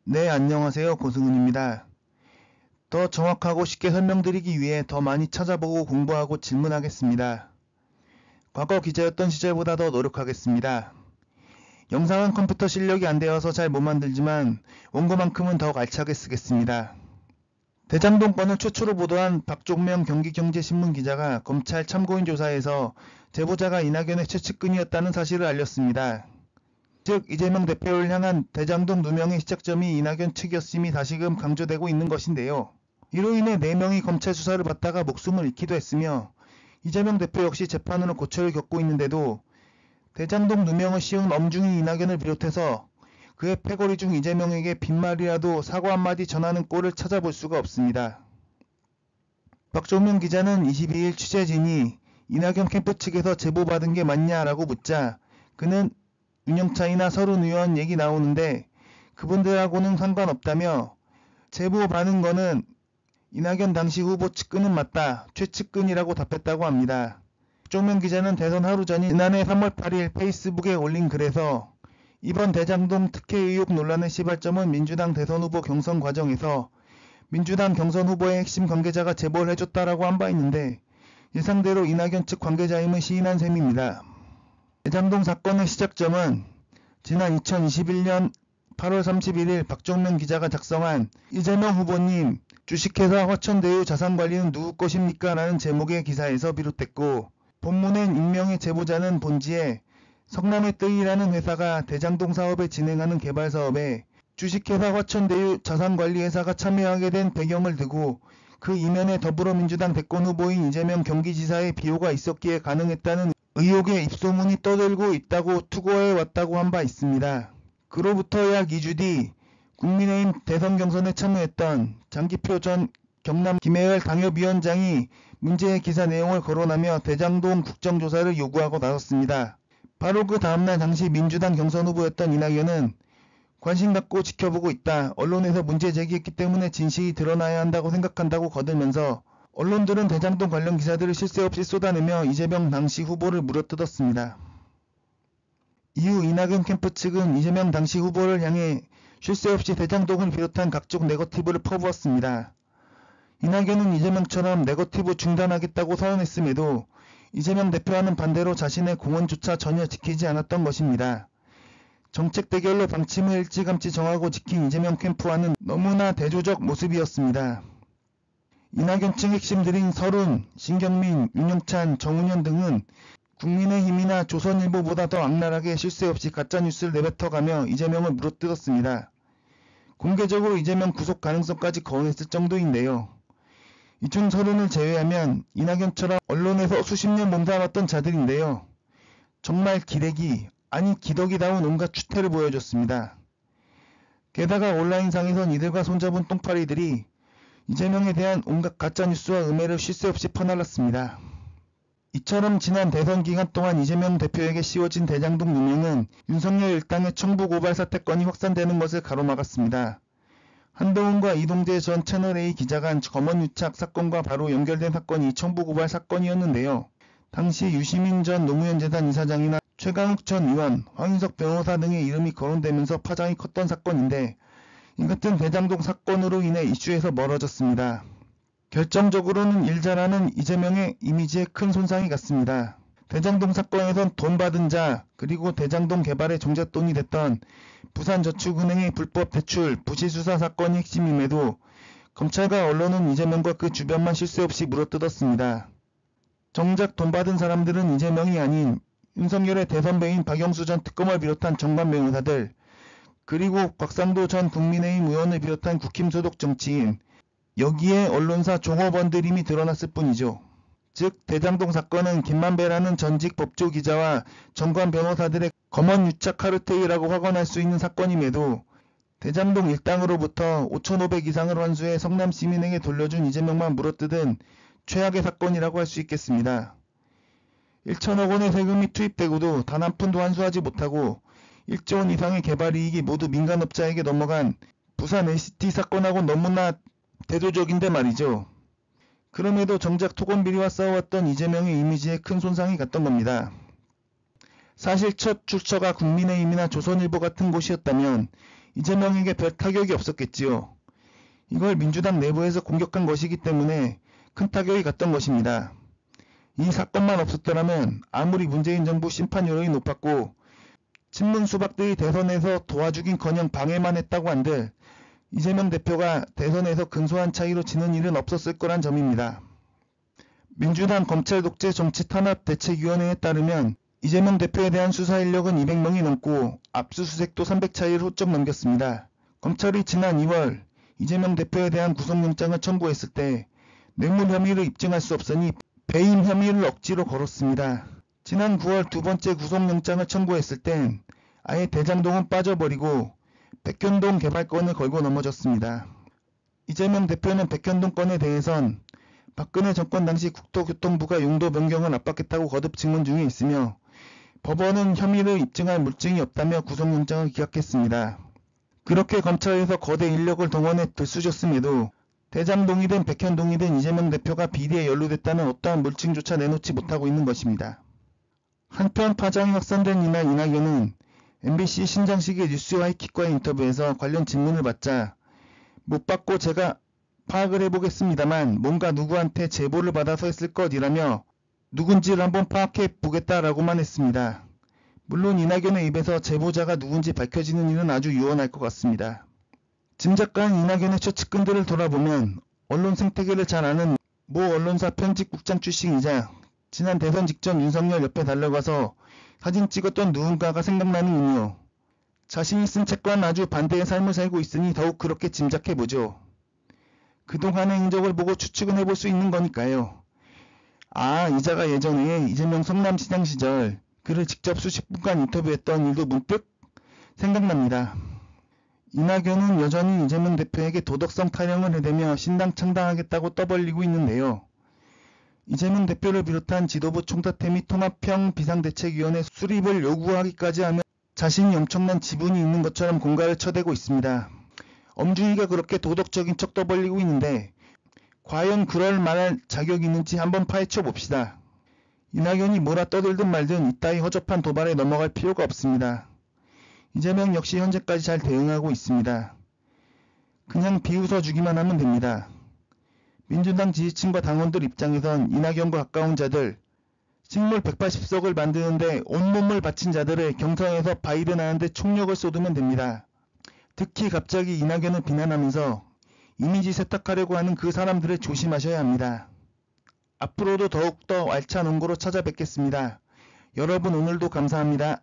네, 안녕하세요. 고승훈입니다. 더 정확하고 쉽게 설명드리기 위해 더 많이 찾아보고 공부하고 질문하겠습니다. 과거 기자였던 시절보다 더 노력하겠습니다. 영상은 컴퓨터 실력이 안 되어서 잘 못 만들지만 원고만큼은 더욱 알차게 쓰겠습니다. 대장동 건을 최초로 보도한 박종명 경기경제신문 기자가 검찰 참고인 조사에서 제보자가 이낙연의 최측근이었다는 사실을 알렸습니다. 즉 이재명 대표를 향한 대장동 누명의 시작점이 이낙연 측이었음이 다시금 강조되고 있는 것인데요. 이로 인해 4명이 검찰 수사를 받다가 목숨을 잃기도 했으며 이재명 대표 역시 재판으로 고초를 겪고 있는데도 대장동 누명을 씌운 엄중히 이낙연을 비롯해서 그의 패거리 중 이재명에게 빈말이라도 사과 한마디 전하는 꼴을 찾아볼 수가 없습니다. 박종명 기자는 22일 취재진이 이낙연 캠프 측에서 제보받은 게 맞냐라고 묻자 그는 윤영찬이나 서른 의원 얘기 나오는데 그분들하고는 상관없다며 제보 받은 거는 이낙연 당시 후보 측근은 맞다, 최측근이라고 답했다고 합니다. 박종명 기자는 대선 하루 전인 지난해 3월 8일 페이스북에 올린 글에서 이번 대장동 특혜 의혹 논란의 시발점은 민주당 대선 후보 경선 과정에서 민주당 경선 후보의 핵심 관계자가 제보를 해줬다라고 한 바 있는데 예상대로 이낙연 측 관계자임을 시인한 셈입니다. 대장동 사건의 시작점은 지난 2021년 8월 31일 박종명 기자가 작성한 이재명 후보님 주식회사 화천대유 자산관리는 누구 것입니까? 라는 제목의 기사에서 비롯됐고 본문엔 익명의 제보자는 본지에 성남의 뜨이라는 회사가 대장동 사업을 진행하는 개발 사업에 주식회사 화천대유 자산관리회사가 참여하게 된 배경을 두고 그 이면에 더불어민주당 대권 후보인 이재명 경기지사의 비호가 있었기에 가능했다는 의혹의 입소문이 떠돌고 있다고 투고해 왔다고 한 바 있습니다. 그로부터 약 2주 뒤 국민의힘 대선 경선에 참여했던 장기표 전 경남 김해을 당협위원장이 문제의 기사 내용을 거론하며 대장동 국정조사를 요구하고 나섰습니다. 바로 그 다음날 당시 민주당 경선 후보였던 이낙연은 관심 갖고 지켜보고 있다. 언론에서 문제 제기했기 때문에 진실이 드러나야 한다고 생각한다고 거들면서 언론들은 대장동 관련 기사들을 쉴 새 없이 쏟아내며 이재명 당시 후보를 물어뜯었습니다. 이후 이낙연 캠프 측은 이재명 당시 후보를 향해 쉴 새 없이 대장동을 비롯한 각종 네거티브를 퍼부었습니다. 이낙연은 이재명처럼 네거티브 중단하겠다고 선언했음에도 이재명 대표와는 반대로 자신의 공언조차 전혀 지키지 않았던 것입니다. 정책 대결로 방침을 일찌감치 정하고 지킨 이재명 캠프와는 너무나 대조적 모습이었습니다. 이낙연 측 핵심들인 서른, 신경민, 윤영찬, 정운현 등은 국민의힘이나 조선일보보다 더 악랄하게 쉴 새 없이 가짜뉴스를 내뱉어가며 이재명을 물어뜯었습니다. 공개적으로 이재명 구속 가능성까지 거론했을 정도인데요. 이 중 서른을 제외하면 이낙연처럼 언론에서 수십 년 몸담았던 자들인데요. 정말 기레기, 아니 기덕이다운 온갖 추태를 보여줬습니다. 게다가 온라인상에선 이들과 손잡은 똥파리들이 이재명에 대한 온갖 가짜뉴스와 음해를 쉴 새 없이 퍼날랐습니다. 이처럼 지난 대선 기간 동안 이재명 대표에게 씌워진 대장동 누명은 윤석열 일당의 청부 고발 사태건이 확산되는 것을 가로막았습니다. 한동훈과 이동재 전 채널A 기자간 검언유착 사건과 바로 연결된 사건이 청부 고발 사건이었는데요. 당시 유시민 전 노무현 재단 이사장이나 최강욱 전 의원, 황인석 변호사 등의 이름이 거론되면서 파장이 컸던 사건인데 이 같은 대장동 사건으로 인해 이슈에서 멀어졌습니다. 결정적으로는 일 잘하는 이재명의 이미지에 큰 손상이 갔습니다. 대장동 사건에선 돈 받은 자 그리고 대장동 개발의 종잣돈이 됐던 부산저축은행의 불법 대출, 부실수사 사건이 핵심임에도 검찰과 언론은 이재명과 그 주변만 쉴 새 없이 물어뜯었습니다. 정작 돈 받은 사람들은 이재명이 아닌 윤석열의 대선배인 박영수 전 특검을 비롯한 정관 변호사들 그리고 곽상도 전 국민의힘 의원을 비롯한 국힘 소속 정치인 여기에 언론사 종업원들임이 드러났을 뿐이죠. 즉 대장동 사건은 김만배라는 전직 법조기자와 정관 변호사들의 검언유착 카르텔이라고 확언할 수 있는 사건임에도 대장동 일당으로부터 5,500 이상을 환수해 성남시민에게 돌려준 이재명만 물어뜯은 최악의 사건이라고 할 수 있겠습니다. 1천억 원의 세금이 투입되고도 단 한 푼도 환수하지 못하고 1조 원 이상의 개발이익이 모두 민간업자에게 넘어간 부산 LCT 사건하고 너무나 대조적인데 말이죠. 그럼에도 정작 토건비리와 싸워왔던 이재명의 이미지에 큰 손상이 갔던 겁니다. 사실 첫 출처가 국민의힘이나 조선일보 같은 곳이었다면 이재명에게 별 타격이 없었겠지요. 이걸 민주당 내부에서 공격한 것이기 때문에 큰 타격이 갔던 것입니다. 이 사건만 없었더라면 아무리 문재인 정부 심판 여론이 높았고 친문 수박들이 대선에서 도와주긴커녕 방해만 했다고 한들 이재명 대표가 대선에서 근소한 차이로 지는 일은 없었을 거란 점입니다. 민주당 검찰 독재 정치 탄압 대책위원회에 따르면 이재명 대표에 대한 수사 인력은 200명이 넘고 압수수색도 300차례를 훌쩍 넘겼습니다. 검찰이 지난 2월 이재명 대표에 대한 구속영장을 청구했을 때 뇌물 혐의를 입증할 수 없으니 배임 혐의를 억지로 걸었습니다. 지난 9월 두 번째 구속영장을 청구했을 땐 아예 대장동은 빠져버리고 백현동 개발건을 걸고 넘어졌습니다. 이재명 대표는 백현동 건에 대해선 박근혜 정권 당시 국토교통부가 용도 변경을 압박했다고 거듭 증언 중에 있으며 법원은 혐의를 입증할 물증이 없다며 구속영장을 기각했습니다. 그렇게 검찰에서 거대 인력을 동원해 들쑤셨음에도 대장동이든 백현동이든 이재명 대표가 비리에 연루됐다는 어떠한 물증조차 내놓지 못하고 있는 것입니다. 한편 파장이 확산된 이날 이낙연은 MBC 신장식의 뉴스와이킥과의 인터뷰에서 관련 질문을 받자 못 받고 제가 파악을 해보겠습니다만 뭔가 누구한테 제보를 받아서 했을 것이라며 누군지를 한번 파악해 보겠다라고만 했습니다. 물론 이낙연의 입에서 제보자가 누군지 밝혀지는 일은 아주 유언할 것 같습니다. 짐작가인 이낙연의 최측근들을 돌아보면 언론 생태계를 잘 아는 모 언론사 편집국장 출신이자 지난 대선 직전 윤석열 옆에 달려가서 사진 찍었던 누군가가 생각나는 이유요. 자신이 쓴 책과는 아주 반대의 삶을 살고 있으니 더욱 그렇게 짐작해보죠. 그동안의 행적을 보고 추측은 해볼 수 있는 거니까요. 아, 이자가 예전에 이재명 성남시장 시절 그를 직접 수십 분간 인터뷰했던 일도 문득 생각납니다. 이낙연은 여전히 이재명 대표에게 도덕성 타령을 해대며 신당 창당하겠다고 떠벌리고 있는데요. 이재명 대표를 비롯한 지도부 총사퇴 및 통합형 비상대책위원회 수립을 요구하기까지 하며 자신이 엄청난 지분이 있는 것처럼 공갈을 쳐대고 있습니다. 엄중이가 그렇게 도덕적인 척 떠벌리고 있는데 과연 그럴 만할 자격이 있는지 한번 파헤쳐 봅시다. 이낙연이 뭐라 떠들든 말든 이따위 허접한 도발에 넘어갈 필요가 없습니다. 이재명 역시 현재까지 잘 대응하고 있습니다. 그냥 비웃어주기만 하면 됩니다. 민주당 지지층과 당원들 입장에선 이낙연과 가까운 자들, 식물 180석을 만드는데 온몸을 바친 자들을 경선에서 바이든하는데 총력을 쏟으면 됩니다. 특히 갑자기 이낙연을 비난하면서 이미지 세탁하려고 하는 그 사람들을 조심하셔야 합니다. 앞으로도 더욱더 알찬 원고로 찾아뵙겠습니다. 여러분 오늘도 감사합니다.